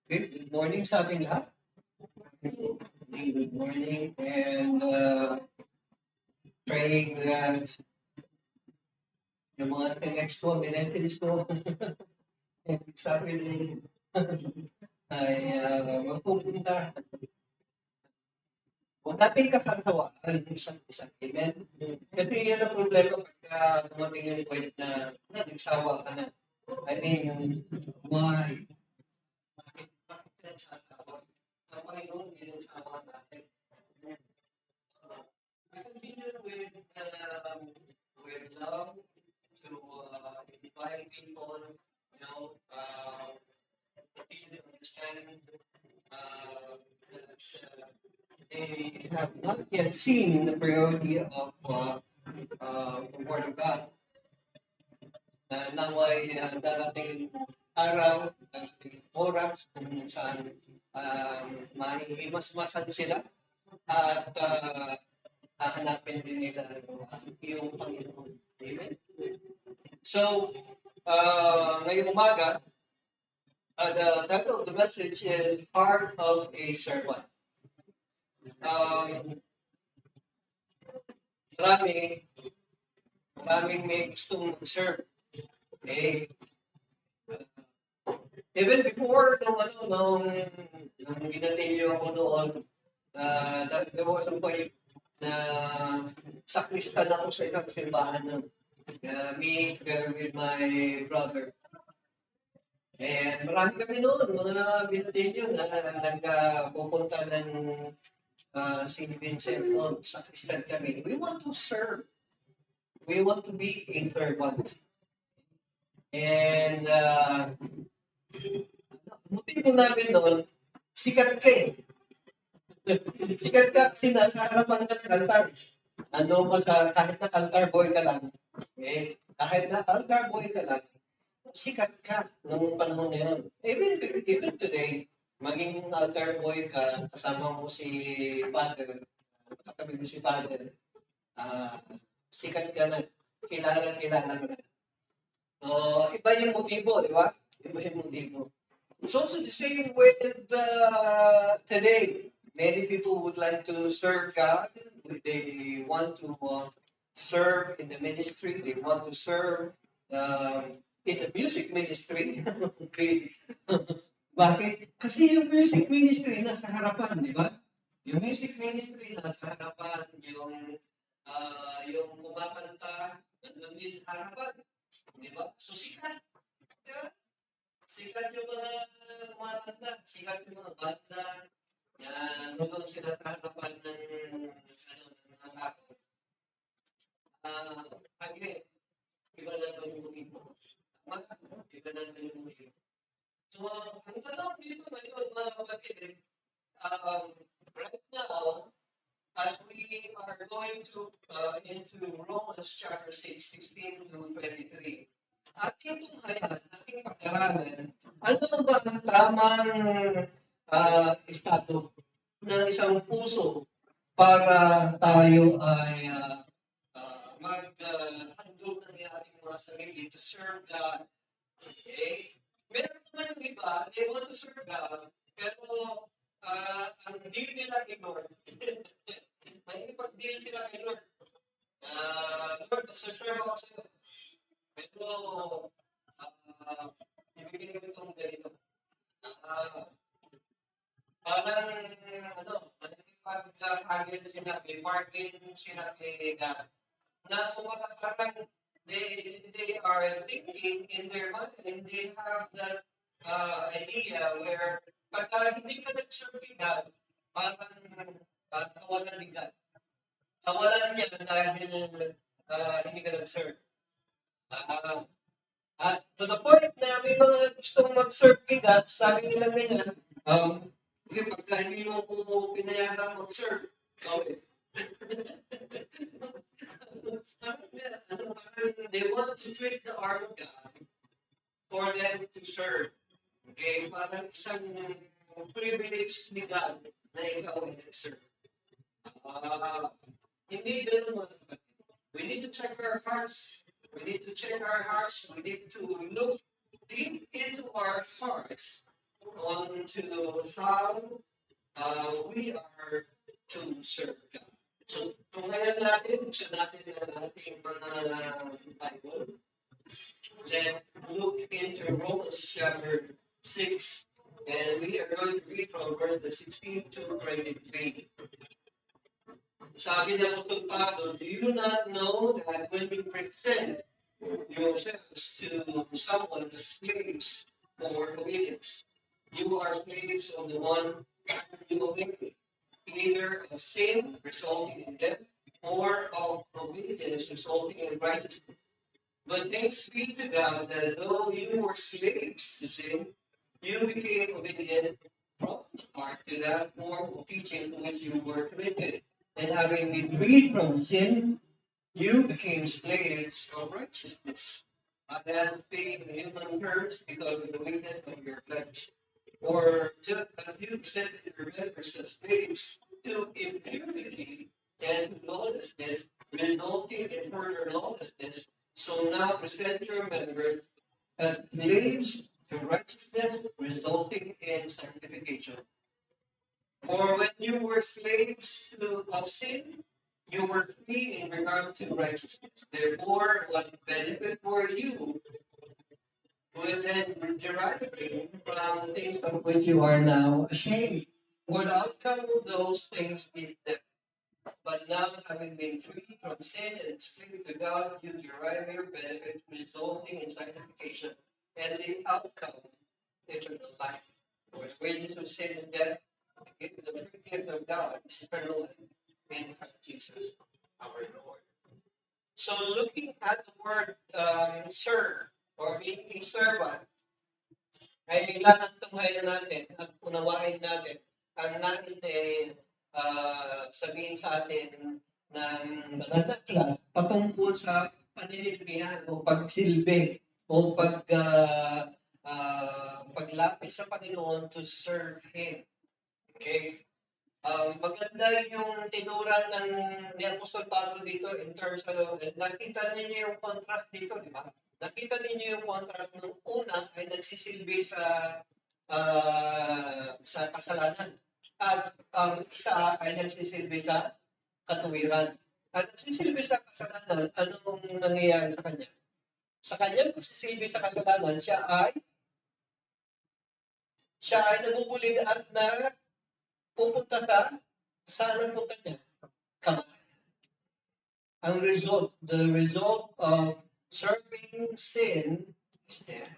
Okay, good morning sa ating lahat. Good morning, and praying that yung mga text ko, message ko, Saturday ay magpupunta. Huwag natin kasasawaan ang isang isang amen. Kasi yan ang problema pagka dumating yung point na nagsawa ka na. I mean, why? Bakit ka nagsasawa? Ang Panginoon ginagsawa natin. We continue with love to invite people, continue to understand that they have not yet seen the priority of the Word of God. Naway darating araw, darating oras kung saan mahihimas-masan sila at hahanapin din nila yung Panginoon. Amen? So, ngayong umaga, the title of the message is Heart of a Servant. Maraming may gustong mag-serve. Okay? Even before nung ginatinyo ako noon, there was a point na sakristan ako sa isang simbahan nun. Me together with my brother. And marami kami noon, mga binatinyo na nagpupunta ng St. Vincent noon, sakristan kami. We want to serve. We want to be a servant. And motibo namin noon, sikat ka eh. Sikat ka kasi nasa harapan ka ng altar. Ano ka sa, kahit na altar boy ka lang, eh, kahit na altar boy ka lang, sikat ka nung panahon na yun. Even today, maging altar boy ka, kasama mo si Father, katabi mo si Father, sikat ka na, kilala ka na. So, iba yung motibo, di ba? Iba yung motibo. It's also the same with today. Many people would like to serve God. They want to serve in the ministry. They want to serve in the music ministry. Okay. Bakit? Kasi yung music ministry nasa harapan, di ba? Yung music ministry nasa harapan, yung kumakanta, nandun din sa harapan. Di ba? So sikat. Di ba? Sikat yung mga kumakanta, sikat yung mga banda, nandun sila sa harapan ng mga tao. Again, iba lang yung motibo. Iba lang yung motibo. So, ang tanong dito ngayon, mga kapatid, right now, as we are going to into Romans chapter 6, 16 to 23, ating tunghayan, ating pag-aralan, ano ba ang tamang estado ng isang puso para tayo ay mag-handle ng ating mga sarili to serve God. Okay? Meron naman yung iba, they want to serve God, pero ang deal nila kay Lord, nakikipag-deal sila kay Lord. Lord, nagsaserve ako sa'yo. Pero, ibigin ko itong ganito. Parang, nakikipag-hagil sila, may bargain sila kay God. Na kumbaga parang they are thinking in their mind, and they have that idea where pagka hindi ka nag-serve kay God, parang kawalan ni God. Kawalan niya dahil hindi ka nag-serve. At to the point na may mga gustong mag-serve kay God, sabi nila ganyan, pagka hindi mo po pinayagan mag-serve, gawin. They want to twist the arm of God for them to serve. Okay? Parang isang privilege ni God na ikaw ay nag-serve. Hindi ganun mga kapatid. We need to check our hearts. We need to check our hearts. We need to look deep into our hearts. on to how we are to serve God. So, tungayan natin, sa natin ang ating mga Bible. Let's look into Romans chapter 6, and we are going to read from verses 16 to 23. Sabi ng Apostol Pablo, do you not know that when you present yourselves to someone as slaves for obedience, you are slaves of the one you obey, either of sin resulting in death or of obedience resulting in righteousness. But thanks be to God that though you were slaves to sin, you became obedient from the heart to that form of teaching to which you were committed. And having been freed from sin, you became slaves of righteousness. That is paid in human terms because of the weakness of your flesh. Or just as you presented your members as slaves to impurity and to lawlessness, resulting in further lawlessness, so now present your members as slaves to righteousness, resulting in sanctification. For when you were slaves of sin, you were free in regard to righteousness. Therefore, what benefit were you with then deriving from the things of which you are now ashamed? For the outcome of those things is death. But now, having been free from sin and enslaved to God, you derive your benefit, resulting in sanctification, and the outcome, eternal life. For the wages of sin is death, the free gift of God is eternal life in Christ Jesus our Lord. So, looking at the word serve or being a servant, ay kailangan tunghayan natin at unawain natin ang nais sabihin sa atin ng mananakla patungkol sa paninilbihan o pagsilbi o paglapit sa Panginoon to serve Him. Okay? Maganda yung tinuran ni Apostol Pablo dito in terms of, nakita ninyo yung contrast dito, di ba? Nakita ninyo yung contrast ng una ay nagsisilbi sa kasalanan. At ang isa ay nagsisilbi sa katuwiran. At nagsisilbi sa kasalanan, anong nangyayari sa kanya? Sa kanya nagsisilbi sa kasalanan, siya ay nabubulig at na pupunta sa anong punta niya? Kamatayan. The result of serving sin is death.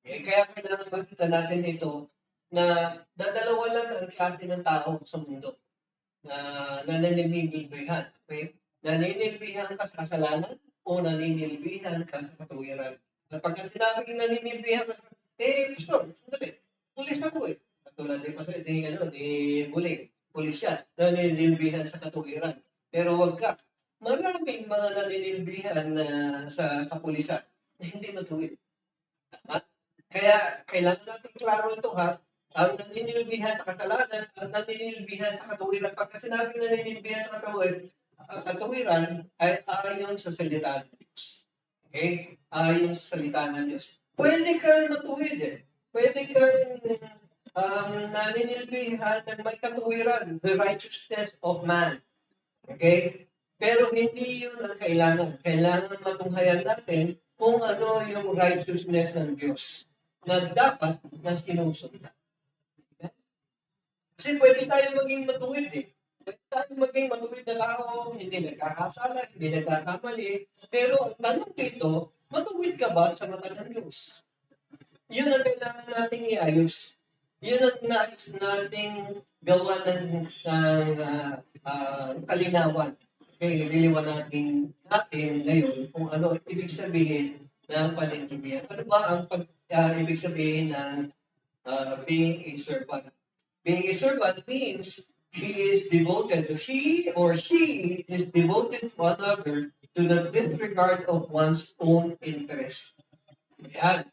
Okay, kaya kailangan makita natin ito na dadalawa lang ang klase ng tao sa mundo na naninilbihan. Okay? Naninilbihan ka sa kasalanan o naninilbihan ka sa katuwiran. At pagka sinabing naninilbihan ka sa pastor, sandali, pulis ako eh. Katulad din pastor, di buling, pulis siya, naninilbihan sa katuwiran. Pero wag ka. Maraming mga naninilbihan sa kapulisan na hindi matuwid. Tama? Kaya kailangan natin klaro ito ha. Ang naninilbihan sa kasalanan at naninilbihan sa katuwiran. Pagka sinabing naninilbihan sa katuwiran ay ayon sa salita ng Diyos. Okay? Ayon sa salita ng Diyos. Pwede kang matuwid eh. Pwede kang naninilbihan ng may katuwiran, the righteousness of man. Okay? Pero hindi yun ang kailangan. Kailangan matunghayan natin kung ano yung righteousness ng Diyos na dapat na sinusundan. Kasi pwede tayo maging matuwid eh. Pwede tayo maging matuwid na tao, hindi nagkakasala, hindi nagkakamali. Pero ang tanong dito, matuwid ka ba sa mata ng Diyos? Yun ang kailangan nating iayos. Yun ang nais nating gawa ng kalinawan. Okay, liliwanatin natin ngayon kung ano ibig sabihin ng paninilbihan. Ano ba ang ibig sabihin ng being a servant? Being a servant means he or she is devoted to another to the disregard of one's own interest. Yan.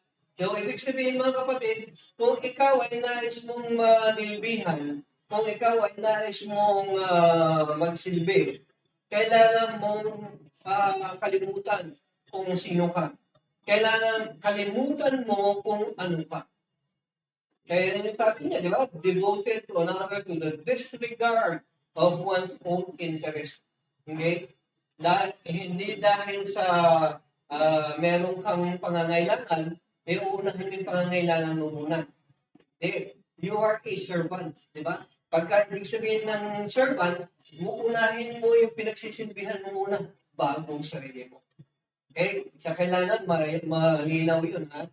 So, ibig sabihin mga kapatid, kung ikaw ay nais mong manilbihan, kung ikaw ay nais mong magsilbi, kailangan mong kalimutan kung sino ka. Kailangan kalimutan mo kung ano ka. Kaya yung sabi niya, di ba? Devoted to another to the disregard of one's own interest. Okay? Hindi dahil sa meron kang pangangailangan, uunahin yung pangangailangan mo muna. You are a servant, di ba? Pagka ibig sabihin ng servant, uunahin mo yung pinagsisilbihan mo muna bago ang sarili mo. Okay? Sa kailangan malinaw yun, ha?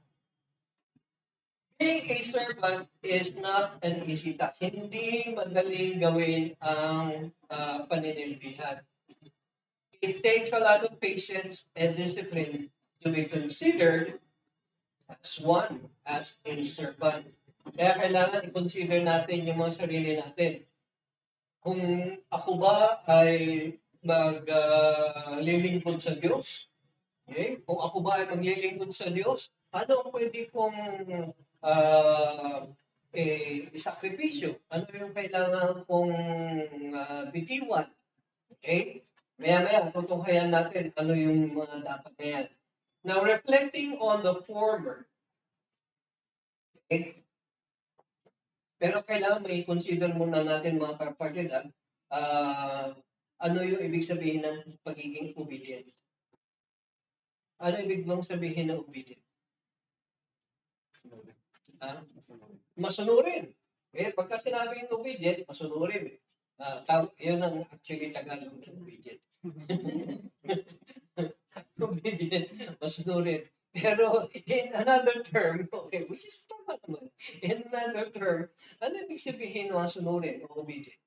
Being a servant is not an easy task. Hindi madaling gawin ang paninilbihan. It takes a lot of patience and discipline to be considered as a servant. Kaya kailangan i-consider natin yung mga sarili natin. Kung ako ba ay maglilingkod sa Diyos, okay? Kung ako ba ay maglilingkod sa Diyos, ano ang pwede kong isakripisyo? Ano yung kailangan kong bitiwan? Okay? Maya-maya, tutunghayan natin ano yung mga dapat na yan. Now, reflecting on the former, okay? Pero kailangan may consider muna natin mga kapatid, ano yung ibig sabihin ng pagiging obedient? Ano ibig bang sabihin ng obedient? Masunurin. Pagka sinabing obedient, masunurin. Yun ang actually Tagalog ng obedient. Obedient, masunurin. Pero in another term, okay, which is tama naman. In another term, ano ibig sabihin ng masunurin o obedient?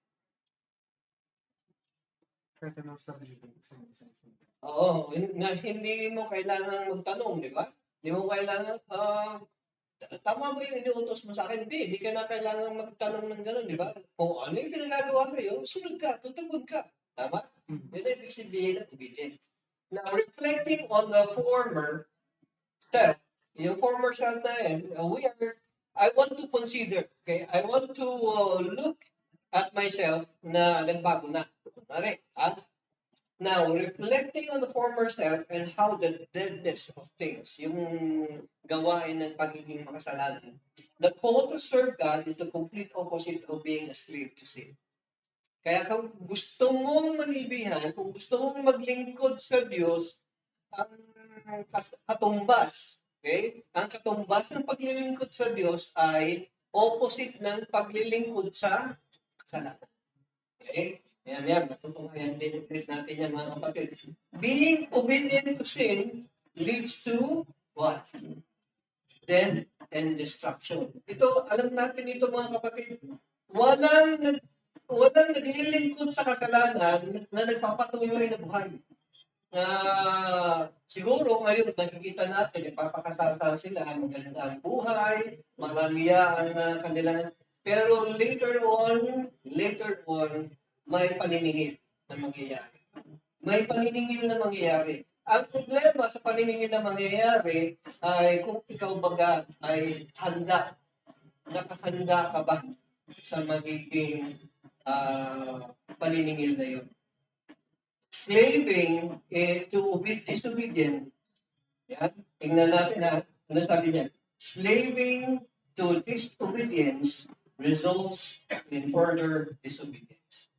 Oo, na hindi mo kailangan magtanong, di ba? Hindi mo kailangan, tama ba yung iniutos mo sa akin? Hindi ka na kailangan magtanong ng gano'n, di ba? Kung ano yung pinagagawa sa'yo, sunod ka, tutugon ka. Tama? Yan ang ibig sabihin ng obedient. Now, reflecting on the former self, yung former self na yan, I want to consider, okay? I want to look at myself na nagbago na. Kunwari, Now, reflecting on the former self and how the deadness of things, yung gawain ng pagiging makasalanan, the call to serve God is the complete opposite of being a slave to sin. Kaya kung gusto mong manilbihan, kung gusto mong maglingkod sa Diyos, ang katumbas, okay? Ang katumbas ng paglilingkod sa Diyos ay opposite ng paglilingkod sa kasalanan. Okay? Yan. Matutunghayan din natin yan, mga kapatid. Being obedient to sin leads to what? Death and destruction. Ito, alam natin ito, mga kapatid. Walang naglilingkod sa kasalanan na nagpapatuloy na buhay. Siguro ngayon nakikita natin, nagpapakasasa sila, maganda ang buhay, maramiya ang kanilang. Pero later on, may paniningil na mangyayari. May paniningil na mangyayari. Ang problema sa paniningil na mangyayari ay kung ikaw baga ay nakahanda ka ba sa magiging paniningil na yun. Slaving to disobedient. Yan. Tingnan natin ano sabi niya. Slaving to disobedience results in further disobedience.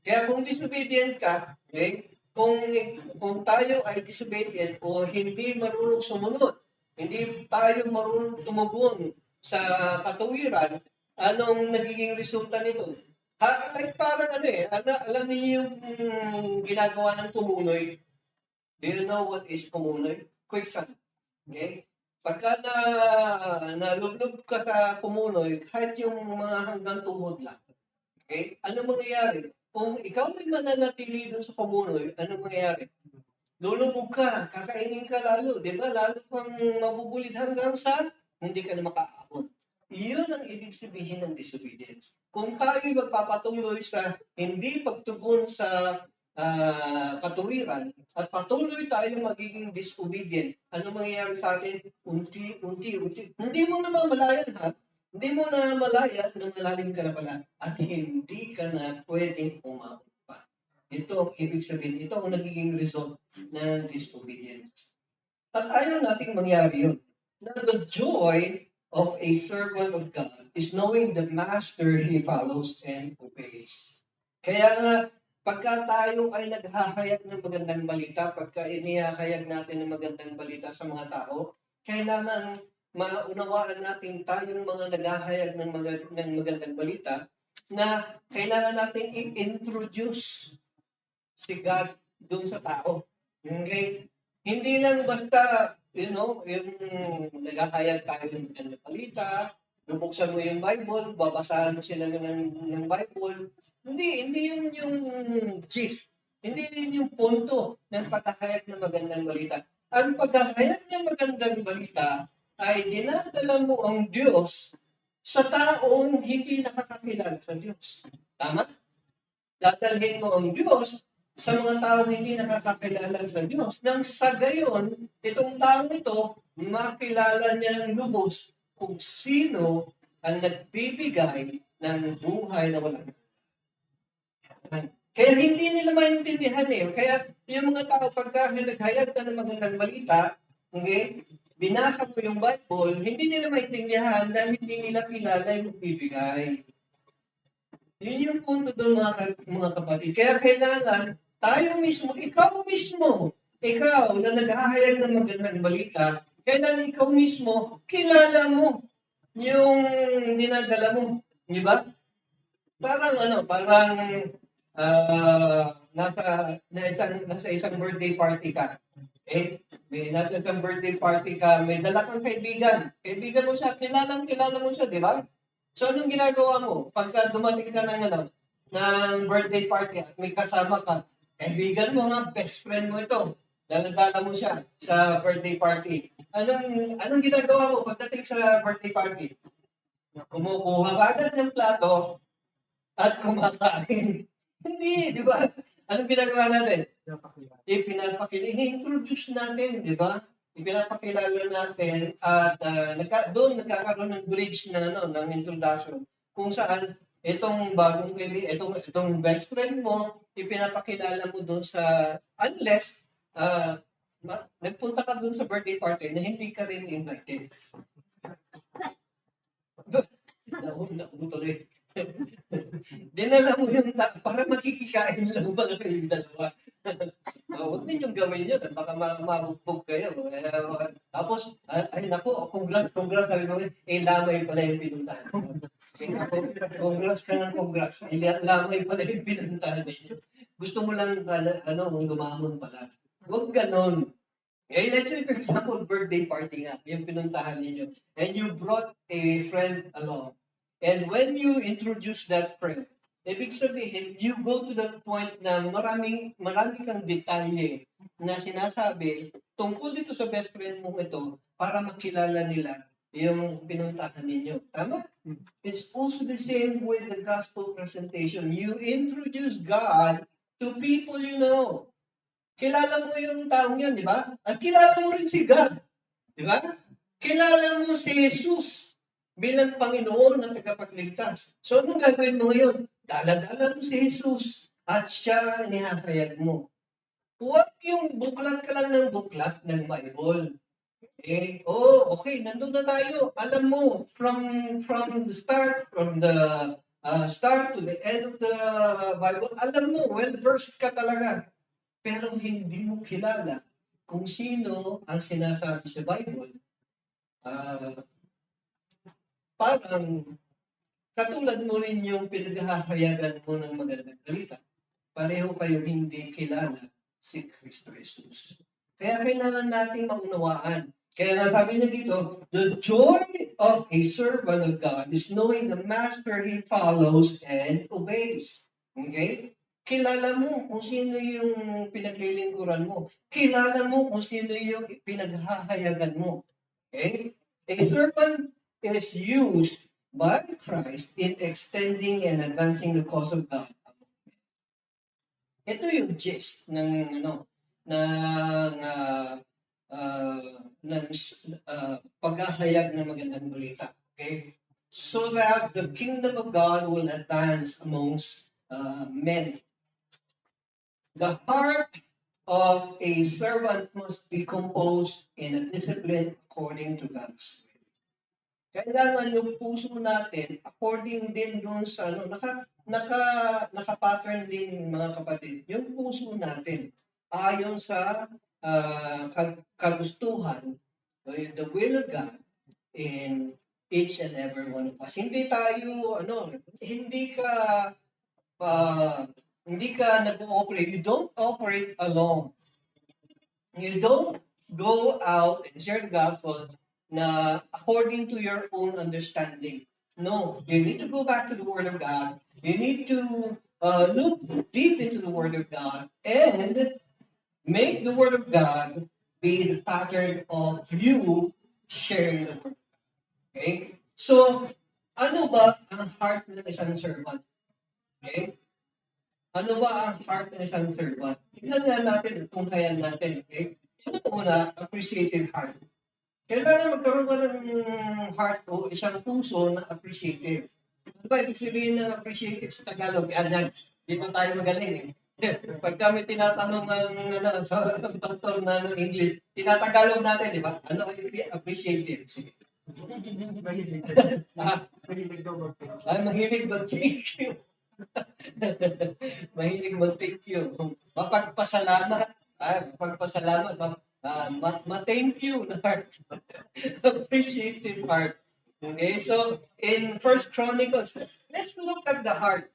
Kaya kung disobedient ka, okay, kung tayo ay disobedient o hindi marunong sumunod, hindi tayo marunong tumugon sa katuwiran, anong nagiging resulta nito? Like parang alam niyo yung ginagawa ng kumunoy? Do you know what is kumunoy? Quicksand. Okay? Pagka nalublob ka sa kumunoy, kahit yung mga hanggang tuhod lang, okay? Ano mangyayari? Kung ikaw may mananatili doon sa kumunoy, ano mangyayari? Lulubog ka, kakainin ka lalo, di ba? Lalo kang mabubulit hanggang sa hindi ka na makaahon. Iyon ang ibig sabihin ng disobedience. Kung tayo magpapatuloy sa hindi pagtugon sa katuwiran at patuloy tayo magiging disobedient, ano mangyayari sa atin? Unti. Hindi mo na mamalayan, ha? Hindi mo na malaya na malalim ka na pala at hindi ka na pwedeng umabot pa. Ito ang ibig sabihin, ito ang nagiging result ng disobedience. At ayaw nating mangyari yun. Now, the joy of a servant of God is knowing the master he follows and obeys. Kaya nga, pagka tayo ay naghahayag ng magandang balita, pagka inihahayag natin ng magandang balita sa mga tao, kailangan maunawaan natin tayong mga naghahayag ng magandang balita na kailangan natin i-introduce si God doon sa tao. Okay? Hindi lang basta, yung naghahayag tayo ng balita, bubuksan mo yung Bible, babasahan mo sila ng Bible. Hindi yun yung gist. Hindi yun yung punto ng paghahayag ng magandang balita. Ang paghahayag ng magandang balita ay dinadala mo ang Diyos sa taong hindi nakakakilala sa Diyos. Tama? Dadalhin mo ang Diyos sa mga taong hindi nakakakilala sa Diyos. Nang sa gayon, itong taong ito, makilala niya ng lubos kung sino ang nagbibigay ng buhay na walang hanggan. Kaya hindi nila maintindihan eh. Kaya yung mga tao, pagka naghayag ka ng magandang balita, okay, binasa mo yung Bible, hindi nila maintindihan dahil hindi nila kilala yung nagbibigay. Yun yung punto doon mga kapatid. Kaya kailangan tayo mismo, ikaw na naghahayag ng magandang balita, kailangan ikaw mismo, kilala mo yung dinadala mo. Di ba? Parang nasa isang birthday party ka. Nasa isang birthday party ka, may dala kang kaibigan. Kaibigan mo siya, kilala mo siya, di ba? So, anong ginagawa mo? Pagka dumating ka ng birthday party at may kasama ka, kaibigan mo nga, best friend mo ito. Daladala mo siya sa birthday party. Anong ginagawa mo pagdating sa birthday party? Kumukuha ka agad ng plato at kumakain. Hindi, di ba? Anong ginagawa natin? I-introduce natin, di ba? Ipinapakilala natin at doon nagkakaroon ng bridge ng introduction kung saan itong bagong itong best friend mo, ipinapakilala mo doon sa unless nagpunta ka doon sa birthday party na hindi ka rin invited. Tuloy. Dinala mo yung para makikikain lang ba kayong dalawa. Huwag ninyong gawin yun. Baka mabugbog kayo. Tapos, ay nako, congrats, sabi mo, lamay pala yung pinuntahan. Congrats ka ng congrats. Lamay pala yung pinuntahan ninyo. Gusto mo lang, lumamon pala. Huwag ganon. Let's say, for example, birthday party nga, yung pinuntahan ninyo. And you brought a friend along. And when you introduce that friend, ibig sabihin, you go to the point na marami kang detalye na sinasabi tungkol dito sa best friend mo ito para makilala nila yung pinuntahan ninyo. Tama? It's also the same with the gospel presentation. You introduce God to people you know. Kilala mo yung taong yan, di ba? At kilala mo rin si God. Di ba? Kilala mo si Jesus bilang Panginoon at tagapagligtas. So, anong gagawin mo ngayon? Dala-dala mo si Jesus at siya nihahayag mo. Huwag yung buklat ka lang ng buklat ng Bible. Okay, nandun na tayo. Alam mo, from the start to the end of the Bible, alam mo, well-versed ka talaga. Pero hindi mo kilala kung sino ang sinasabi sa Bible. Parang katulad mo rin yung pinaghahayagan mo ng magandang balita. Pareho kayo hindi kilala si Kristo Jesus. Kaya kailangan nating maunawaan. Kaya nasabi niya dito, the joy of a servant of God is knowing the master he follows and obeys. Okay? Kilala mo kung sino yung pinaglilingkuran mo. Kilala mo kung sino yung pinaghahayagan mo. Okay? A servant is used by Christ in extending and advancing the cause of God. Ito yung gist ng paghahayag ng magandang balita. Okay? So that the kingdom of God will advance amongst men. The heart of a servant must be composed in a discipline according to God's will. kailangan yung puso natin, according din doon sa ano, naka-pattern din mga kapatid, yung puso natin, ayon sa kagustuhan, the will of God in each and every one of us. Hindi tayo, uh, hindi ka nag-ooperate, you don't operate alone. You don't go out and share the gospel na according to your own understanding. No, you need to go back to the Word of God. You need to look deep into the Word of God and make the Word of God be the pattern of you sharing the Word. Okay? So, ano ba ang heart ng isang servant? Okay? Ano ba ang heart ng isang servant? Tignan nga natin, tunghayan natin. Okay? Ito muna, appreciative heart. Kailangan magkaroon ka ng heart o isang puso na appreciative. Ano ba ibig sabihin ng appreciative sa Tagalog? Di pa tayo magaling eh. Pag kami tinatanong sa pastor na ng English, tinatagalog natin, di ba? Ano ang appreciative? Sige. Mahilig daw mag-thank you. Mahilig mag-thank you. Mahilig mag-thank you. Mapagpasalamat. Mapagpasalamat. Ma-thank you na heart. Appreciative heart. Okay, so in First Chronicles, let's look at the heart.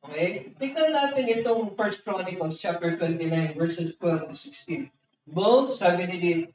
Okay, tignan natin itong First Chronicles chapter 29 verses 12 to 16. Both, sabi ni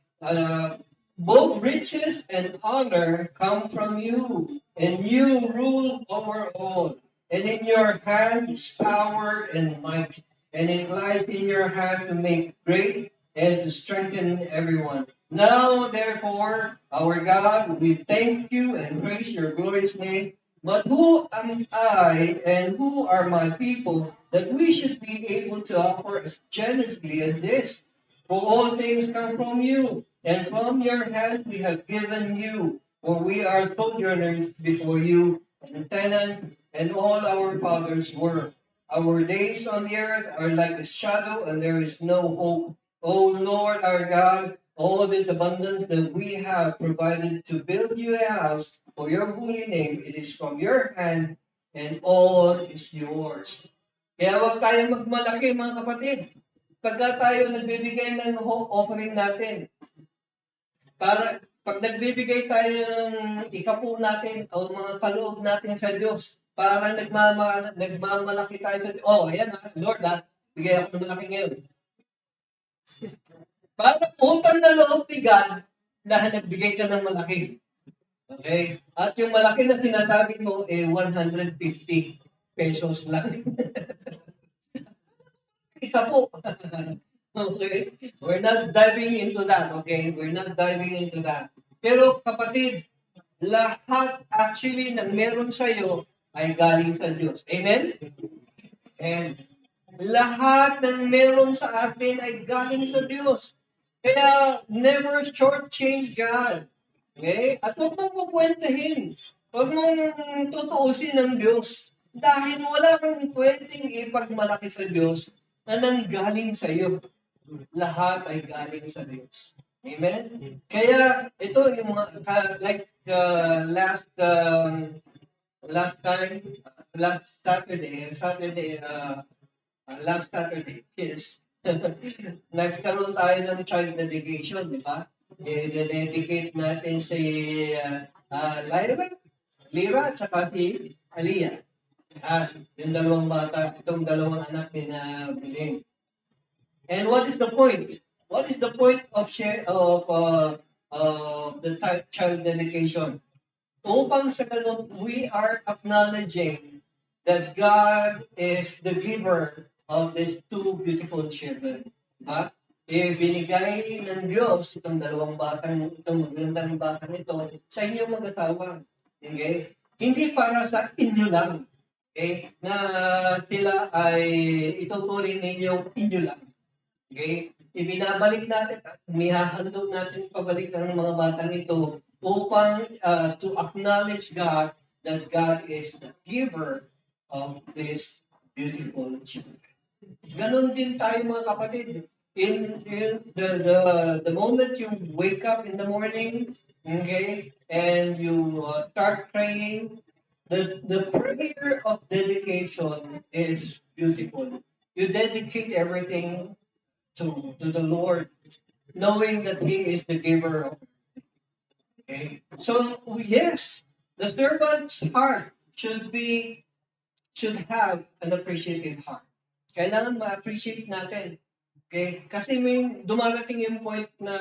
both riches and honor come from you, and you rule over all. And in your hand is power and might, and it lies in your hand to make great and to strengthen everyone. Now, therefore, our God, we thank you and praise your glorious name. But who am I and who are my people that we should be able to offer as generously as this? For all things come from you, and from your hand we have given you. For we are sojourners before you, and tenants, and all our fathers were. Our days on the earth are like a shadow, and there is no hope. O Lord our God, all this abundance that we have provided to build you a house for your holy name, it is from your hand, and all is yours. Kaya huwag tayong magmalaki, mga kapatid. Pagka tayo nagbibigay ng offering natin, para pag nagbibigay tayo ng ikapu natin o mga kaloob natin sa Diyos, para nagmamalaki tayo sa Diyos. Oh, ayan Lord bigay ako ng malaki ngayon. Para utang na loob ni God na nagbigay ka ng malaki. Okay? At yung malaki na sinasabi mo, 150 pesos lang. Ikapu. Okay? We're not diving into that, okay? We're not diving into that. Pero kapatid, lahat actually ng meron sa'yo ay galing sa Diyos. Amen? And lahat ng meron sa atin ay galing sa Diyos. Kaya never shortchange God. Okay? At huwag mong kukwentahin. Huwag mong tutuusin ng Diyos. Dahil wala kang pwedeng ipagmalaki sa Diyos na nanggaling sa iyo. Lahat ay galing sa Diyos. Amen? Kaya ito yung mga last Saturday, yes. Nagkaroon tayo ng child dedication, di ba? I-dedicate natin si Lyra at saka si Aliyah. At yung dalawang bata, itong dalawang anak ni na Biling. And what is the point? What is the point of the child dedication? Upang sa ganun, we are acknowledging that God is the giver of these two beautiful children. Diba? Binigay ng Diyos itong magandang batang ito sa inyong mag-asawa. Okay? Hindi para sa inyo lang. Okay? Na sila ay ituturing ninyong inyo lang. Okay? Ibinabalik natin, mihahandog natin pabalik ang mga batang ito upang to acknowledge God that God is the giver of this beautiful children. Ganon din tayo mga kapatid. In the moment you wake up in the morning, Okay? And you start praying. The prayer of dedication is beautiful. You dedicate everything to the Lord, knowing that He is the giver of. Okay? So yes, the servant's heart should have an appreciative heart. Kailangan ma-appreciate natin. Okay? Kasi may dumarating yung point na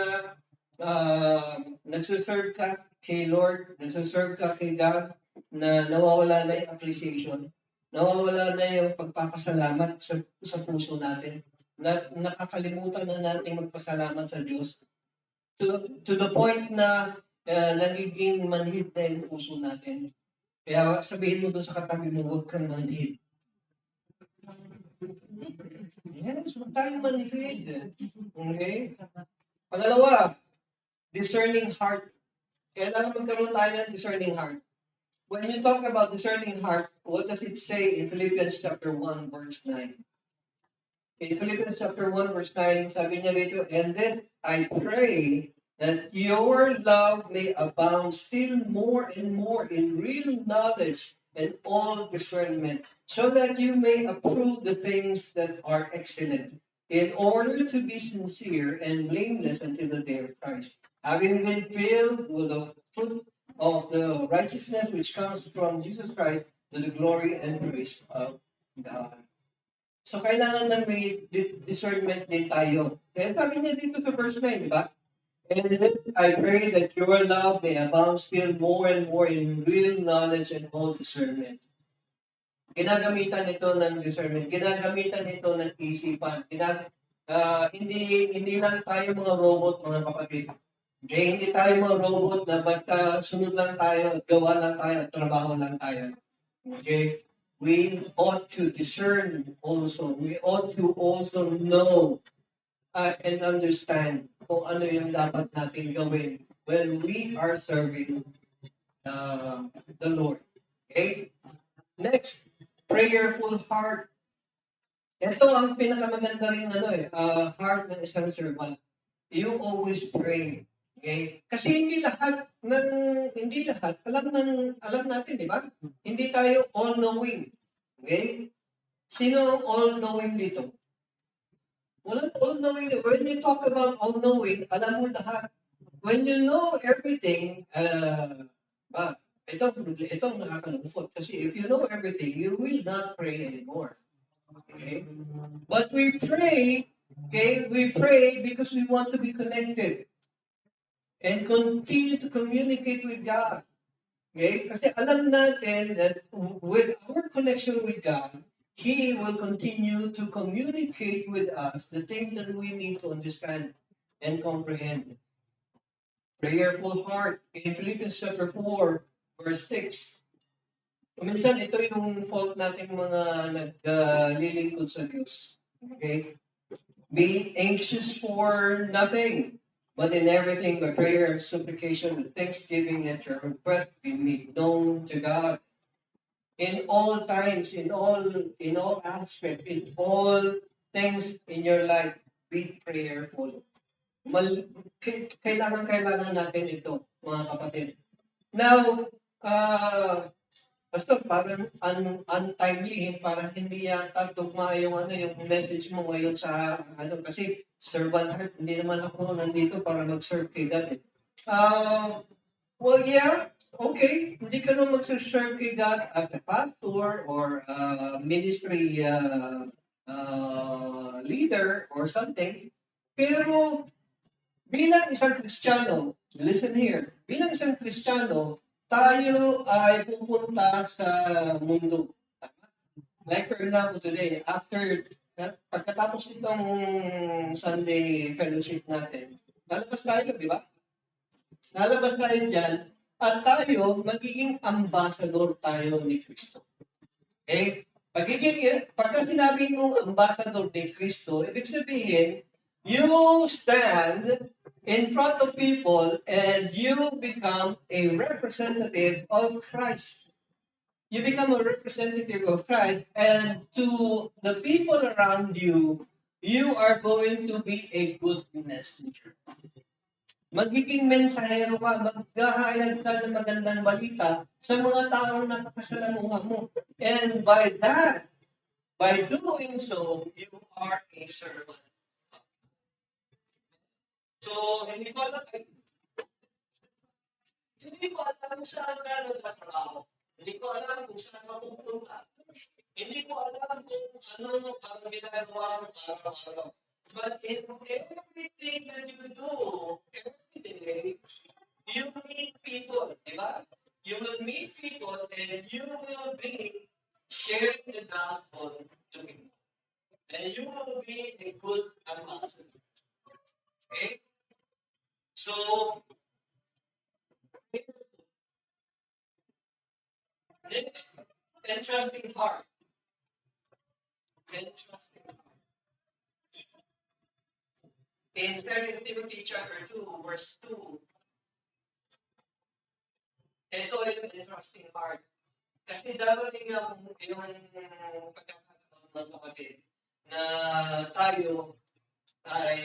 nagsuserve ka kay Lord, nagsuserve ka kay God, na nawawala na yung appreciation, nawawala na yung pagpapasalamat sa puso natin, na nakakalimutan na natin magpasalamat sa Diyos to the point na nagiging manhid na yung puso natin. Kaya sabihin mo doon sa katabi mo, huwag kang manhid. Yes, huwag tayong manhid. Okay? Pangalawa, discerning heart. Kailangan magkaroon tayo ng discerning heart. When you talk about discerning heart, what does it say in Philippians chapter 1, verse 9? In Philippians chapter 1, verse 9, sabi niya dito, and this I pray that your love may abound still more and more in real knowledge and all discernment, so that you may approve the things that are excellent, in order to be sincere and blameless until the day of Christ, having been filled with the fruit of the righteousness which comes from Jesus Christ to the glory and praise of God. So, kailangan na may discernment din tayo. Kaya sabi niya dito sa verse 9, di ba? And this I pray that your love may abound still more and more in real knowledge and all discernment. Ginagamitan ito ng discernment. Ginagamitan ito ng isipan. Hindi lang tayo mga robot, mga kapatid. Okay? Hindi tayo mga robot na basta sunod lang tayo, gawa lang tayo, trabaho lang tayo. Okay? We ought to discern also. We ought to also know and understand kung ano yung dapat natin gawin when we are serving the Lord. Okay? Next, prayerful heart. Ito ang pinakamaganda rin heart ng isang servant. You always pray. Okay? Kasi hindi lahat alam natin, di ba? Hindi tayo all-knowing. Okay? Sino all-knowing dito? Walang all-knowing. When you talk about all-knowing, alam mo lahat. When you know everything, ito nakakalungkot. Kasi if you know everything, you will not pray anymore. Okay? But we pray, okay? We pray because we want to be connected and continue to communicate with God. Okay? Kasi alam natin that with our connection with God, He will continue to communicate with us the things that we need to understand and comprehend. Prayerful heart. In Philippians chapter 4, verse 6. Minsan ito yung fault natin mga naglilingkod sa Diyos. Okay? Be anxious for nothing, but in everything by prayer and supplication with thanksgiving let your request be made known to God. In all times, in all aspects, in all things in your life, be prayerful. Kailangan natin ito, mga kapatid. Now, Pastor, parang untimely, parang hindi yata tugma yung message mo ngayon sa kasi servant heart, hindi naman ako nandito para mag-serve kay God. Well, yeah, okay. Hindi ka naman mag-serve kay God as a pastor or ministry leader or something. Pero bilang isang Kristiyano, listen here, bilang isang Kristiyano, tayo ay pupunta sa mundo. Like for example today, pagkatapos itong Sunday fellowship natin, lalabas tayo, di ba? Lalabas tayo dyan, at tayo, magiging ambassador tayo ni Kristo. Okay? Pagka sinabi mong ambassador ni Kristo, ibig sabihin, you stand in front of people and you become a representative of Christ. You become a representative of Christ, and to the people around you, you are going to be a good messenger. Magiging mensahero ka, maghahayag ka ng magandang balita sa mga taong nakakasalamuha mo. And by doing so, you are a servant. So, hindi ko alam kung saan ka nagtatrabaho. Hindi ko alam kung saan ka pupunta. Hindi ko alam kung ano ang ginagawa mo araw-araw. But in everything that you do, every day, you meet people, di ba? You will meet people and you will be sharing the gospel to people. And you will be a good ambassador. Okay? So, next, entrusting heart. Entrusting heart. In 2 Timothy chapter 2, verse 2, ito yung entrusting heart. Kasi darating yung pagkakataon ng kapatid na tayo ay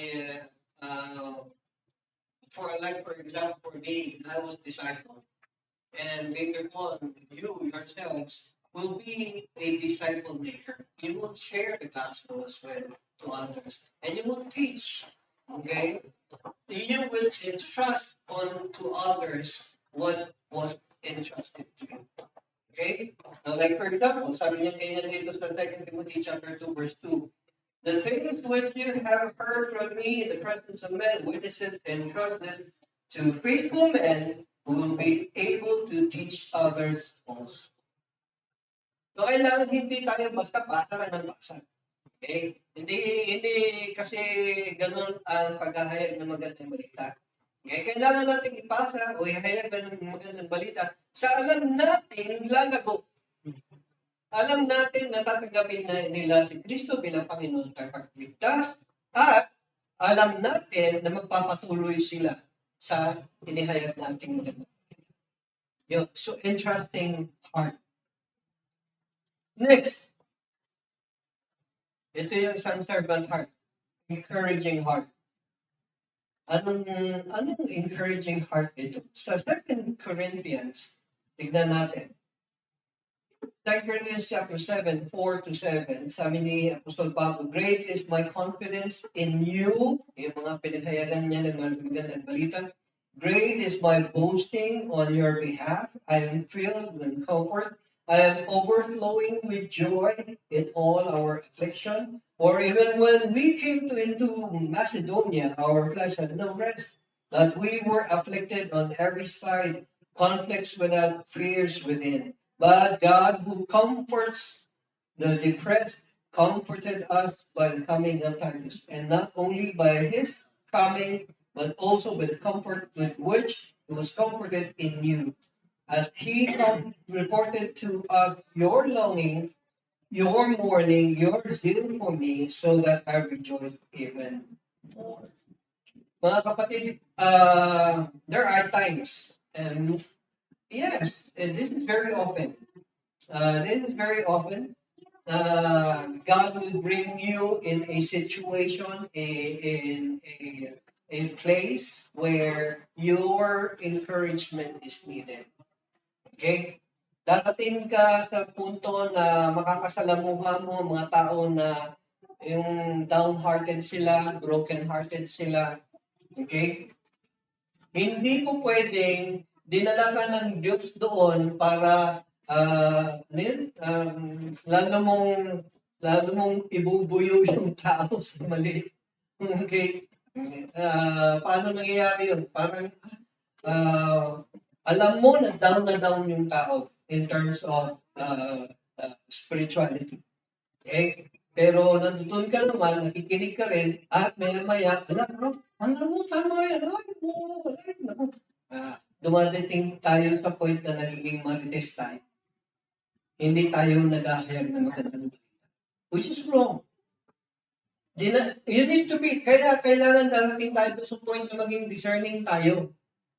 for example, for me, I was disciple. And later on, you yourselves will be a disciple maker. You will share the gospel as well to others. And you will teach. Okay? You will entrust on to others what was entrusted to you. Okay? Now, like for example, sabi niya kanya dito sa 2 Timothy chapter 2, verse 2, the things which you have heard from me in the presence of men, witnesses, and trust this to faithful men who will be able to teach others also. So, kailangan hindi tayo basta pasa lang ng basa. Okay? Hindi kasi ganun ang paghahayag ng magandang balita. Okay? Kailangan natin ipasa o ihayag ng magandang balita sa alam nating lalago. Alam natin na tatanggapin na nila si Kristo bilang Panginoon at pagligtas at alam natin na magpapatuloy sila sa inihayag nating magandang balita. So, entrusting heart. Next, ito yung isang servant heart. Encouraging heart. Anong encouraging heart ito? Sa 2 Corinthians, tignan natin. 2 Corinthians chapter 7, 4-7, sabi ni Apostol Pablo, great is my confidence in you, yung mga pinaghayagan niya ng mga magandang balita. Great is my boasting on your behalf. I am filled with comfort. I am overflowing with joy in all our affliction. Or even when we came into Macedonia, our flesh had no rest, that we were afflicted on every side, conflicts without, fears within. But God, who comforts the depressed, comforted us by the coming of Titus, and not only by his coming, but also by the comfort with which he was comforted in you, as he reported to us your longing, your mourning, your zeal for me, so that I rejoice even more. Mga kapatid, there are times, and yes, and this is very often. God will bring you in a situation, in a place where your encouragement is needed. Okay? Darating ka sa punto na makakasalamuha mo mga tao na yung downhearted sila, broken-hearted sila. Okay? Hindi mo pwedeng dinala ka ng Diyos doon para lalo mong ibubuyo yung tao sa mali. Okay? Paano nangyayari yun? Parang alam mo na down yung tao in terms of spirituality. Okay? Pero nandun ka naman, nakikinig ka rin, at maya-maya, alam mo, tama yan, dumadating tayo sa point na nagiging marites tayo. Hindi tayo naghahayag ng magandang balita. Which is wrong. You need to be, kailangan darating tayo sa point na maging discerning tayo.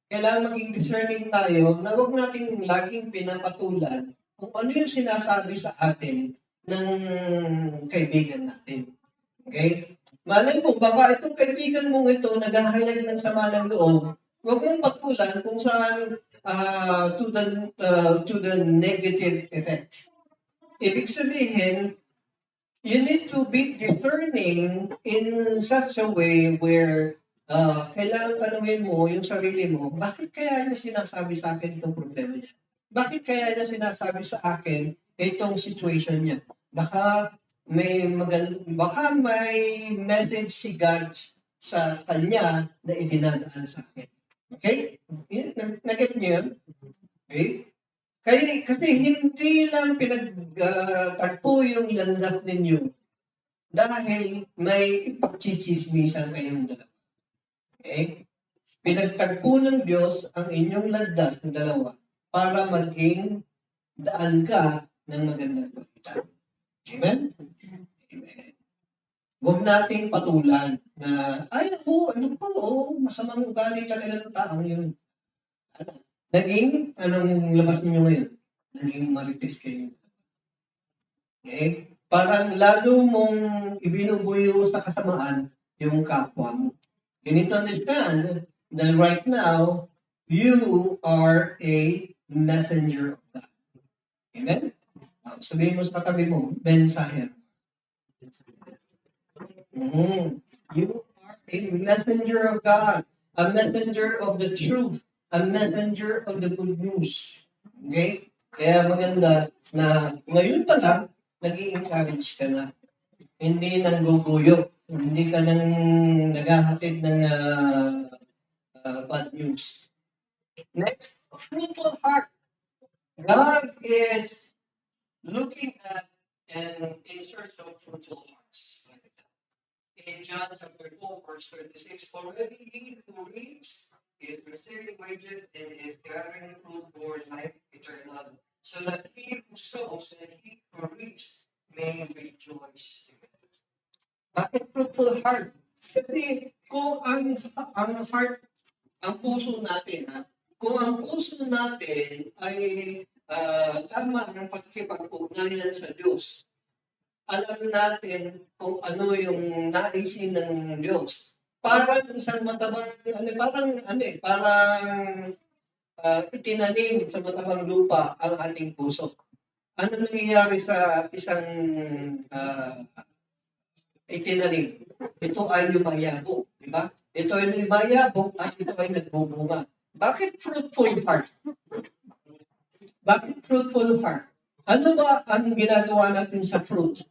Kailangan maging discerning tayo na huwag nating laging pinapatulan kung ano yung sinasabi sa atin ng kaibigan natin. Okay? Malay mo, baka itong kaibigan mong ito naghahayag ng sama ng loob, Huwag mong patulan kung saan to the negative effect. Ibig sabihin, you need to be discerning in such a way where kailangan tanungin mo yung sarili mo, bakit kaya niya sinasabi sa akin itong problema niya? Bakit kaya niya sinasabi sa akin itong situation niya? Baka baka may message si God sa kanya na idinadaan sa akin. Okay? Nag-get niyo yun? Okay? Kasi hindi lang pinagtagpo yung landas ninyo dahil may ipagchichismisan kayong dalawa. Okay? Pinagtagpo ng Diyos ang inyong landas ng dalawa para maging daan ka ng magandang balita. Amen? Amen. Huwag nating patulan na, ay, masamang ugali talaga ng taong yun. Anong labas ninyo ngayon? Naging marites kayo. Okay? Parang lalo mong ibinubuyo sa kasamaan yung kapwa mo. You need to understand that right now, you are a messenger of God. Amen? Sabihin mo sa katabi mo, mensahe. You are a messenger of God, a messenger of the truth, a messenger of the good news. Okay? Kaya maganda na ngayon pa lang, nag-i-encourage ka na. Hindi nang guguyo. Hindi ka nang naghahatid ng bad news. Next, fruitful heart. God is looking at and in search of fruitful hearts. In John chapter 4, verse 36, already he who reaps is receiving wages and is gathering fruit for life eternal, so that he who sows and he who reaps may rejoice. Bakit fruitful heart? Kasi kung ang heart, ang puso natin, kung ang puso natin ay tama ng pagkikipag-ugnayan sa Diyos, alam natin kung ano yung naisin ng Diyos. Parang isang matabang, parang itinanim sa matabang lupa ang ating puso. Ano nangyayari sa isang itinanim? Ito ay lumayabo, di ba? Ito ay lumayabo at ito ay nagbubunga. Bakit fruitful heart? Bakit fruitful heart? Ano ba ang ginagawa natin sa fruit?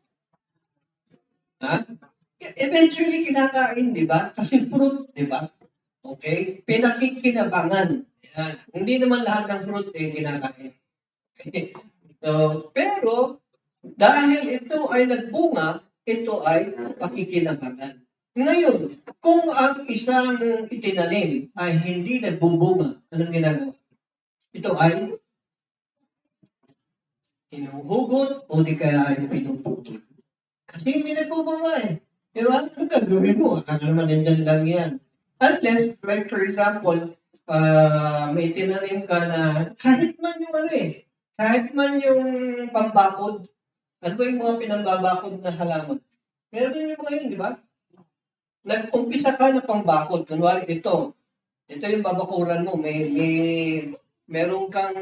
Eventually, kinakain, di ba? Kasi fruit, di ba? Okay? Pinakikinabangan. Yan. Hindi naman lahat ng fruit kinakain. Okay? So, pero, dahil ito ay nagbunga, ito ay pakikinabangan. Ngayon, kung ang isang itinanim ay hindi nagbubunga, anong ginagawa? Ito ay hinuhugot o di kaya ay pinuputol. Kasi hindi nagbubunga Di ba? Ano gagawin mo? Akala naman nandyan lang yan. Unless, like for example, may tinanim ka na kahit man yung kahit man yung pambakod, ano ba yung mga pinambabakod na halaman? Meron yung mga yun, di ba? Nag-umpisa ka na pambakod. Kunwari, ito yung babakuran mo. Meron kang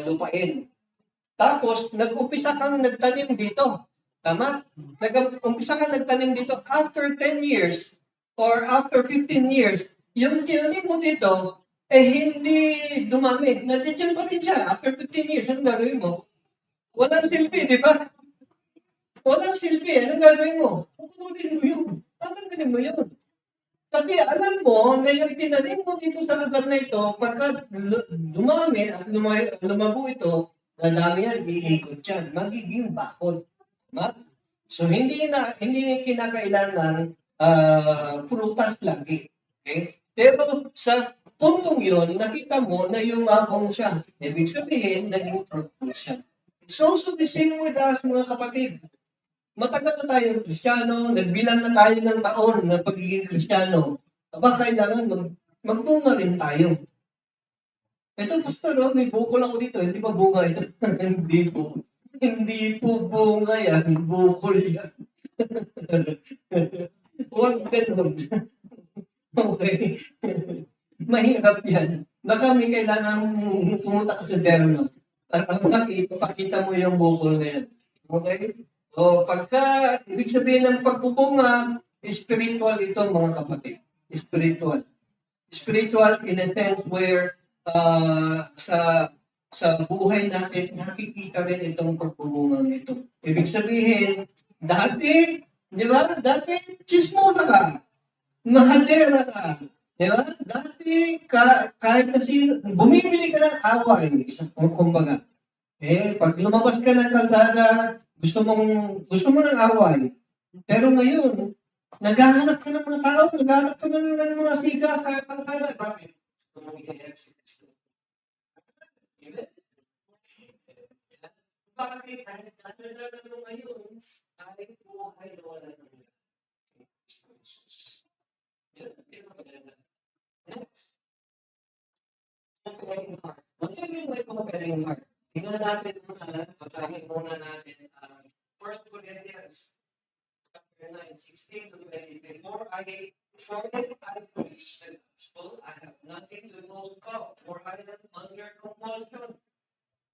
lupain. Tapos, nag-umpisa kang nagtanim dito. Tama? Nag-umpisa kang nagtanim dito after 10 years or after 15 years, yung tinanim mo dito, hindi dumami. Nandiyan pa rin siya. After 15 years, anong gagawin mo? Walang silbi, di ba? Walang silbi. Anong gagawin mo? Puputulin mo yun. Tatanggalin mo yun. Kasi alam mo na yung tinanim mo dito sa lugar na ito, pagka dumami at lumago ito, dadami yan, iikot yan, magiging bakod. So hindi kinakailangan prutas lagi. Okay? Pero sa puntong yon, nakita mo na yumabong siya. Ibig sabihin, naging fruitful siya. It's also the same with us, mga kapatid. Matagal na tayong Kristiyano, nagbilang na tayo ng taon na pagiging Kristiyano. Aba, kailangan magbunga rin tayo. Ito, pastor, may bukol ako dito. Hindi ba bunga ito? Hindi po bunga yan. Bukol yan. Huwag ganun. Okay? Mahirap yan. Baka may kailangan pumunta ka sa derma para makipakita mo yung bukol na yan. Okay? O pagka, ibig sabihin ng pagbubunga, spiritual ito mga kapatid. Spiritual. Spiritual in a sense where sa buhay natin, nakikita rin itong pagbubunga nito. Ibig sabihin, dati, di ba? Dati, chismosa ka. Mahadera ka. Di ba? Dati, kahit kasi, bumibili ka ng away, kumbaga. Pag lumabas ka ng kalsada, gusto mo ng away. Pero ngayon, naghahanap ka ng mga tao, naghahanap ka ng mga siga sa kalsada. Bakit? Gusto mo i-exit. Bakit? Kahit nadadala mo ngayon, ay buhay na wala ng Next. Comparing heart. What do you mean by comparing heart? Tingnan natin muna, basahin muna natin ang 1 Corinthians chapter 9, 16 to 20. For if I preach the gospel, I have nothing to boast of, for I am under compulsion.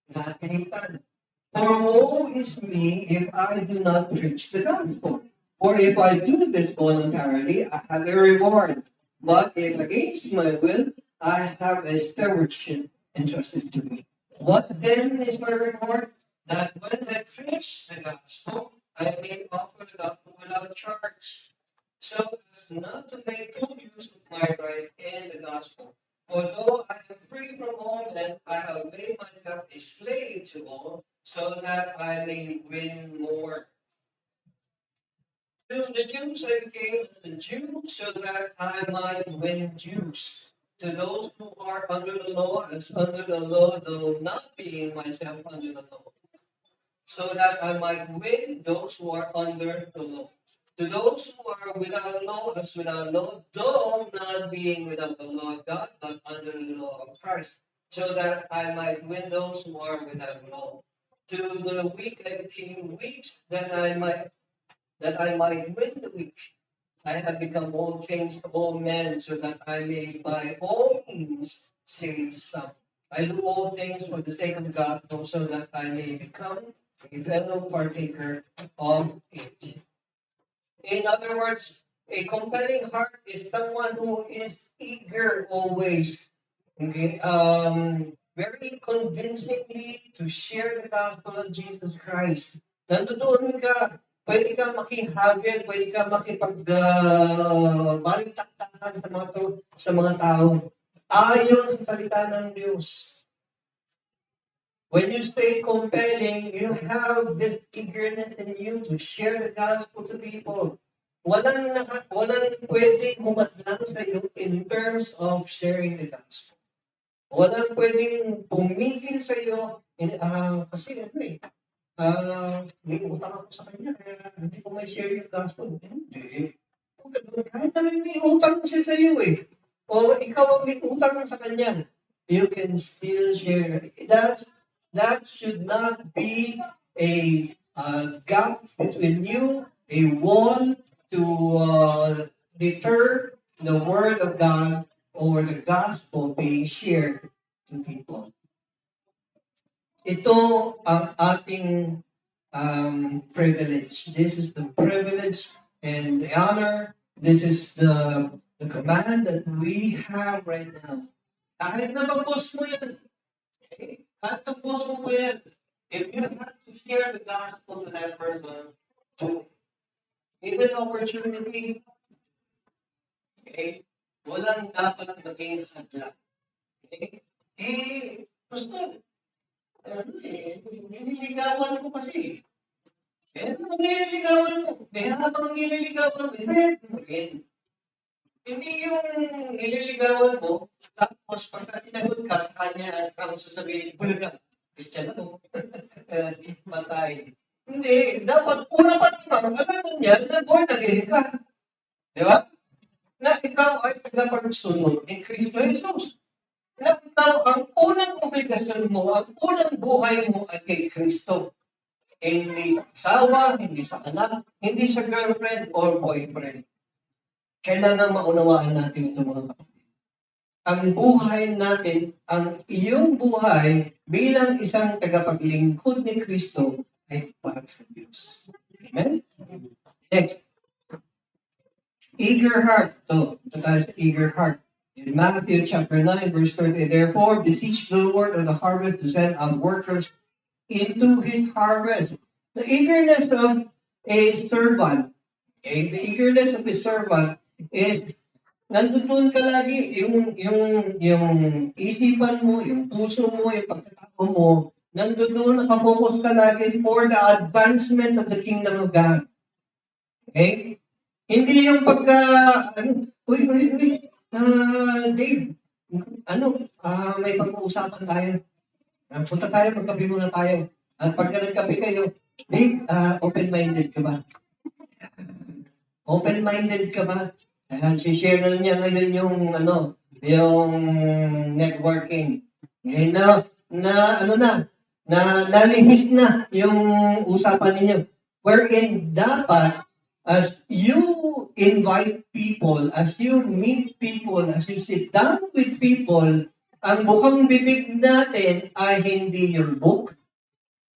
Nakalitan. For woe is me if I do not preach the gospel. For if I do this voluntarily, I have a reward. But if against my will, I have a stewardship entrusted to me. What then is my reward? That when I preach the gospel, I may offer the gospel without charge, so as not to make full use of my right in the gospel. For though I am free from all men, I have made myself a slave to all, so that I may win more. To the Jews I became as a Jew, so that I might win Jews. To those who are under the law, as under the law, though not being myself under the law, so that I might win those who are under the law. To those who are without law, as without law, though not being without the law of God, but under the law of Christ, so that I might win those who are without law. To the weak I became weak, that I might win the weak. I have become all things to all men, so that I may by all means save some. I do all things for the sake of the gospel, so that I may become a fellow partaker of it. In other words, a compelling heart is someone who is eager always, okay, very convincingly to share the gospel of Jesus Christ. Nandoon ka, pwede ka makihagil, pwede ka makipag-balitaktakan sa mga tao. Ayon sa salita ng Diyos. When you stay compelling, you have this eagerness in you to share the gospel to people. Walang pwedeng humadlang sa iyo in terms of sharing the gospel. Walang pwedeng pumigil sa iyo kasi may utang ako sa kanya kaya hindi ko may share yung gospel. Hindi. Kahit naman may utang siya sa iyo o ikaw ang may utang sa kanya, you can still share. That should not be a gap between you, a wall to deter the word of God or the gospel being shared to people. Ito ang ating privilege. This is the privilege and the honor. This is the command that we have right now. Kahit na mag-post mo yan, kahit na-post mo yan, if you have to share the gospel to that person, to give an opportunity, walang dapat maging hadlang. Gusto, nililigawan ko kasi. Ano nililigawan mo? Habang nililigawan mo, hindi yung nililigawan mo, tapos pagka sinagot ka sa kanya, kamo sasabihin, bulaga, Christian ako. Patay. Hindi, dapat una pa naman, alam mo niyan, na born again ka. Di ba? Na ikaw ay tagapagsunod ni Kristo Jesus. Na ikaw, ang unang obligasyon mo, ang unang buhay mo ay kay Kristo. Hindi sa asawa, hindi sa anak, hindi sa girlfriend or boyfriend. Kailangan maunawaan natin ito mga kapatid. Ang buhay natin, ang iyong buhay bilang isang tagapaglingkod ni Kristo ay para sa Diyos. Amen? Next. Eager heart. Ito tayo sa eager heart. In Matthew chapter 9, verse 30, therefore, beseech the Lord of the harvest to send out workers into his harvest. The eagerness of a servant, okay? The eagerness of a servant is nandun ka lagi, yung isipan mo, yung puso mo, yung pagkatao mo, nandun nakafocus ka lagi for the advancement of the kingdom of God. Okay? Hindi yung pagka, Dave, may pag-uusapan tayo. Punta tayo, magkape muna tayo. At pagka nagkape kayo, Dave, open-minded ka ba? Open-minded ka ba? Si-share na niya ngayon yung networking. Ngayon nalihis na yung usapan ninyo. Wherein dapat, as you invite people, as you meet people, as you sit down with people, ang bukang bibig natin ay hindi yung book,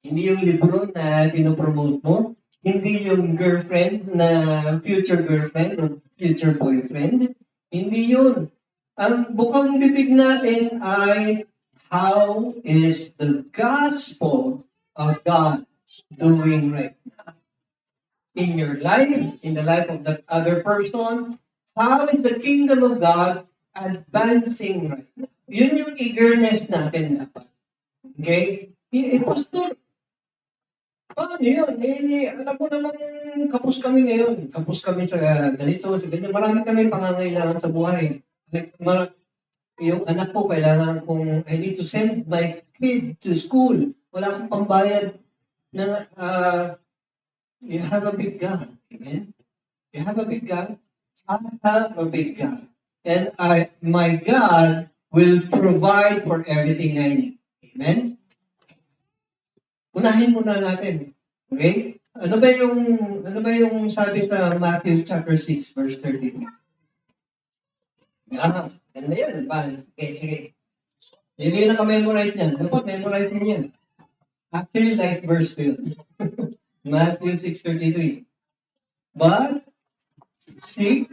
hindi yung libro na pinopromote mo, hindi yung girlfriend na future girlfriend or future boyfriend. Hindi yun. Ang bukang bibig natin ay how is the gospel of God doing right now? In your life, in the life of that other person, how is the kingdom of God advancing right now? Yun yung eagerness natin dapat. Okay? Pastor, paano yun? Alam mo naman, kapos kami ngayon. Kapos kami sa ganito, sa ganyan. Marami kami pangangailangan sa buhay. Yung anak ko, kailangan kong, I need to send my kid to school. Wala akong pambayad na, you have a big God. Amen? You have a big God. I have a big God. And my God will provide for everything I need. Amen? Unahin muna natin. Okay? Ano ba yung sabi sa Matthew chapter 6 verse 33? Ganda yan. Okay, sige. Hindi na ka-memorize niyan. Dapat memorize niyo yan. Actually, like verse 2. Matthew 6:33. But seek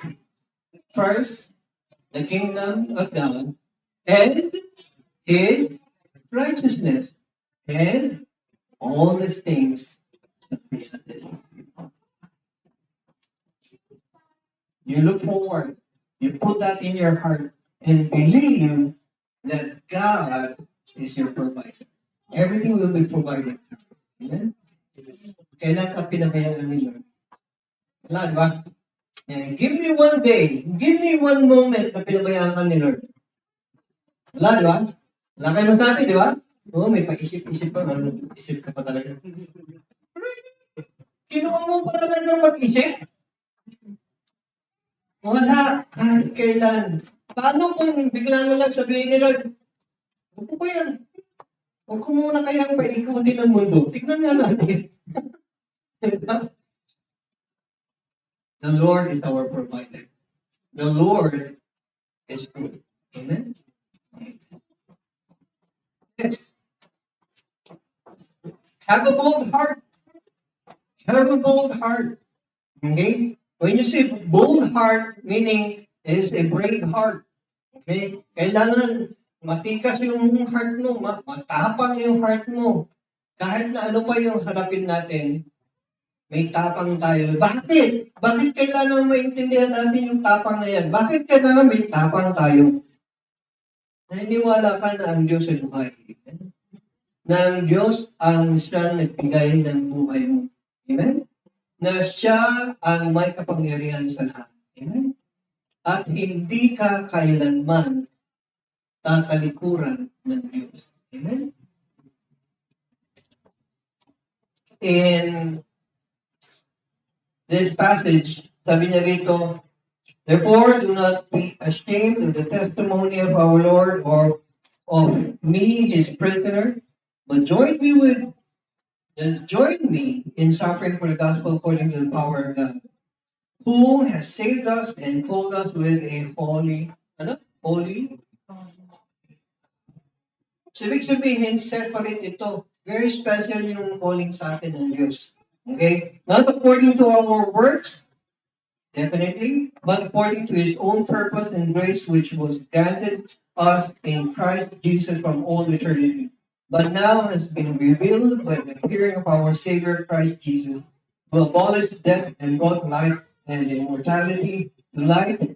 first the kingdom of God and his righteousness, and all these things that we added. You look forward, you put that in your heart, and believe that God is your provider. Everything will be provided. Amen? Kailan ka pinabayaan ni Lord? Wala, di ba? Give me one day, give me one moment na pinabayaan ka ni Lord. Wala, di ba? Wala kayo masabi, di ba? Oo, may paisip-isip pa. Isip ka pa talaga. Kinuha mo pa talaga mag-isip? Wala, kahit kailan. Paano kung biglang na lang sabihin ni Lord, huwag ko yan. Huwag ko muna kayang paikutin ng mundo. Tignan nga natin. The Lord is our provider. The Lord is good. Amen? Yes. Have a bold heart. Have a bold heart. Okay? When you say bold heart, meaning it is a brave heart. Okay? Kailangan matikas yung heart mo, matapang yung heart mo. Kahit na ano pa yung harapin natin, may tapang tayo. Bakit? Bakit kailangan maintindihan natin yung tapang na yan? Bakit kailangan may tapang tayo? Naniniwala ka na ang Diyos ay buhay. Na ang Diyos ang siyang nagbigay ng buhay mo. Amen? Na siya ang may kapangyarihan sa lahat. Amen? At hindi ka kailanman tatalikuran ng Diyos. Amen? In this passage, sabi niya rito, therefore, do not be ashamed of the testimony of our Lord or of me, his prisoner, but join me in suffering for the gospel according to the power of God, who has saved us and called us with a holy, ano? Holy. So, ibig sabihin, separate ito. Very special yung calling sa atin ng Diyos. Okay? Not according to our works, definitely, but according to His own purpose and grace, which was granted us in Christ Jesus from all eternity, but now has been revealed by the appearing of our Savior Christ Jesus, who abolished death and brought life and immortality to light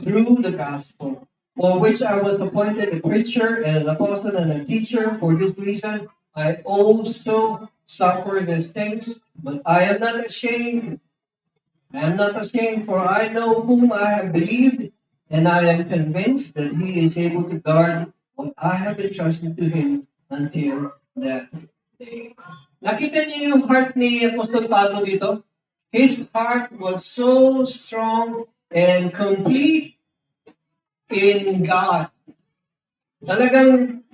through the gospel, for which I was appointed a preacher and an apostle and a teacher. For this reason, I also suffer these things, but I am not ashamed. I am not ashamed, for I know whom I have believed, and I am convinced that He is able to guard what I have entrusted to Him until that day. Nakita niyo yung heart ni Apostol Pablo dito? His heart was so strong and complete in God. Talagang,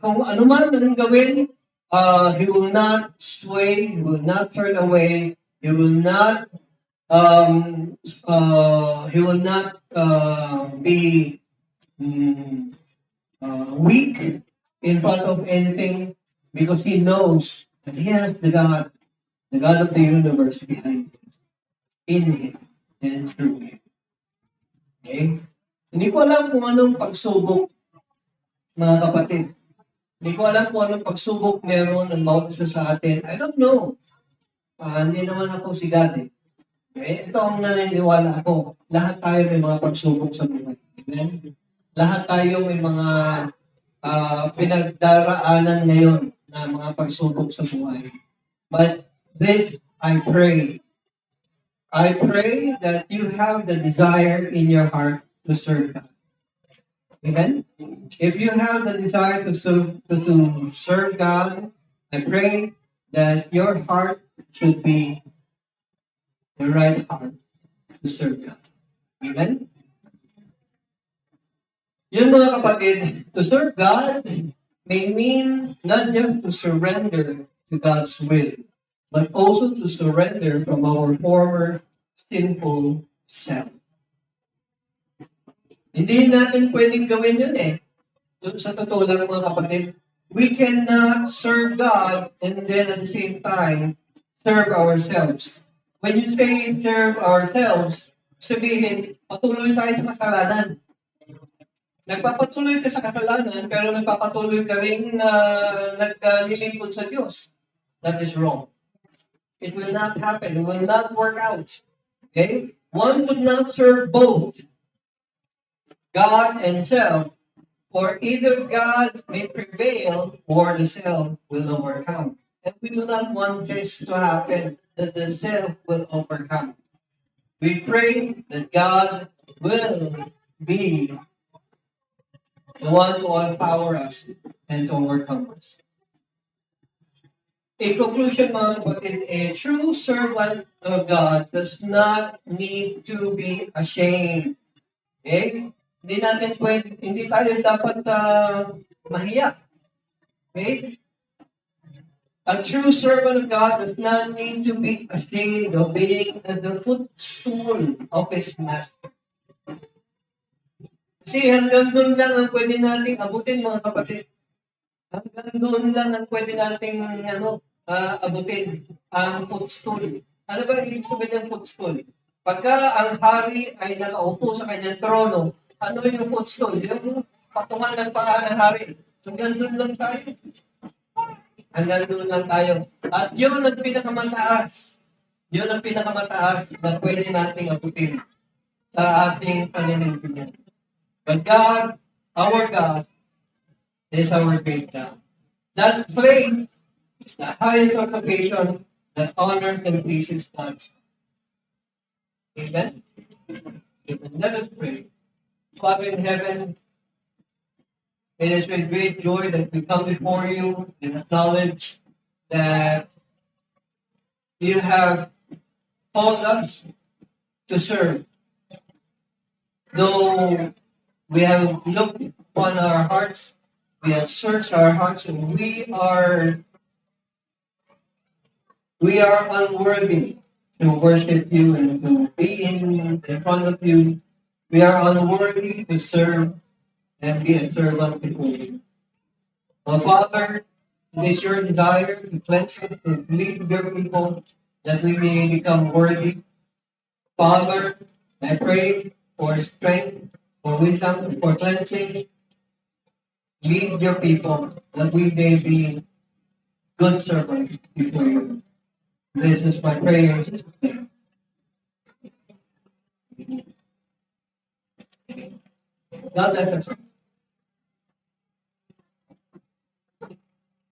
kung ano man ang gawin, he will not sway, he will not turn away, he will not be weak in front of anything because he knows that he has the God of the universe behind him, in him, and through him. Okay? Hindi ko alam kung anong pagsubok, mga kapatid. Hindi ko alam kung anong pagsubok meron ng bawat isa sa atin. I don't know. Hindi naman ako si God eh. Okay? Ito ang naniniwala ako. Lahat tayo may mga pagsubok sa buhay. Amen? Lahat tayo may mga pinagdaraanan ngayon na mga pagsubok sa buhay. But this, I pray that you have the desire in your heart to serve God. Amen? If you have the desire to serve God, I pray that your heart should be the right heart to serve God. Amen? Yun mga kapatid, to serve God may mean not just to surrender to God's will, but also to surrender from our former sinful self. Hindi natin pwedeng gawin yun eh. Sa totoo lang mga kapatid, we cannot serve God and then at the same time serve ourselves. When you say serve ourselves, sabihin, patuloy tayo sa kasalanan. Nagpapatuloy ka sa kasalanan, pero nagpapatuloy ka rin na naglilingkod sa Diyos. That is wrong. It will not happen. It will not work out. Okay? One could not serve both God and self, or either God may prevail or the self will overcome. And we do not want this to happen, that the self will overcome. We pray that God will be the one to empower us and to overcome us. In conclusion, mga kapatid, a true servant of God does not need to be ashamed. Okay? Hindi tayo dapat mahiya. Okay? A true servant of God does not need to be ashamed of being at the footstool of his master. Kasi hanggang doon lang ang pwede nating abutin, mga kapatid. Hanggang doon lang ang pwede nating abutin ang footstool. Ano ba ibig sabihin ng footstool? Pagka ang hari ay nakaupo sa kanyang trono, ano yung footstool? Yung patungan ng paa ng hari. Hanggang doon lang tayo. Hanggang doon lang tayo. At yun ang pinakamataas. Yun ang pinakamataas na pwede nating abutin sa ating paninindigan. But God, our God, is our great God. That place is the highest occupation that honors and pleases God. Amen? Amen. Let us pray. Father in heaven, it is with great joy that we come before you and acknowledge that you have called us to serve. Though we have looked upon our hearts, we have searched our hearts, and we are unworthy to worship you and to be in front of you. We are unworthy to serve and be a servant before you. Father, it is your desire to cleanse us, to lead your people, that we may become worthy. Father, I pray for strength, for wisdom, for cleansing. Lead your people, that we may be good servants before you. This is my prayer in Jesus' name. God bless us.